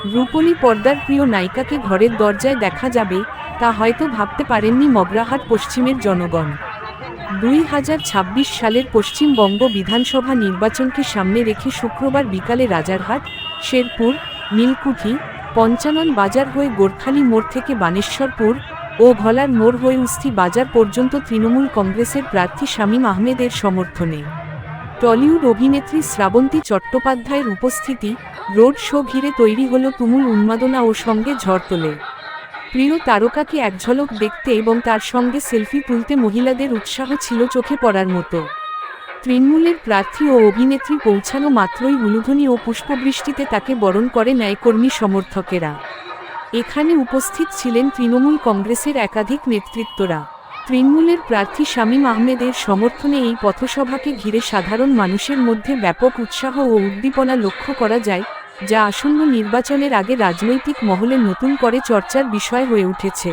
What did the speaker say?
রূপলী পর্দার প্রিয় নায়িকাকে ঘরের দরজায় দেখা যাবে, তা হয়তো ভাবতে পারেননি মগরাহাট পশ্চিমের জনগণ। 2026 সালের পশ্চিমবঙ্গ বিধানসভা নির্বাচনকে সামনে রেখে শুক্রবার বিকালে রাজারহাট, শেরপুর, নীলকুঠি, পঞ্চানন বাজার হয়ে গোরখালি মোড় থেকে বানেশ্বরপুর ও ভোলার মোড় হয়ে উস্তি বাজার পর্যন্ত তৃণমূল কংগ্রেসের প্রার্থী শামীম আহমেদের সমর্থনে টলিউড অভিনেত্রী শ্রাবন্তী চট্টোপাধ্যায়ের উপস্থিতি, রোড শো ঘিরে তৈরি হল তুমুল উন্মাদনা ও সঙ্গে ঝড় তোলে। প্রিয় তারকাকে একঝলক দেখতে এবং তার সঙ্গে সেলফি তুলতে মহিলাদের উৎসাহ ছিল চোখে পড়ার মতো। তৃণমূলের প্রার্থী ও অভিনেত্রী পৌঁছানো মাত্রই উলুধ্বনি ও পুষ্পবৃষ্টিতে তাকে বরণ করে নেয় কর্মী সমর্থকেরা। এখানে উপস্থিত ছিলেন তৃণমূল কংগ্রেসের একাধিক নেতৃত্বরা। তৃণমূলের প্রার্থী শামীম আহমেদের সমর্থনে এই পথসভাকে ঘিরে সাধারণ মানুষের মধ্যে ব্যাপক উৎসাহ ও উদ্দীপনা লক্ষ্য করা যায়, যা আসন্ন নির্বাচনের আগে রাজনৈতিক মহলে নতুন করে চর্চার বিষয় হয়ে উঠেছে।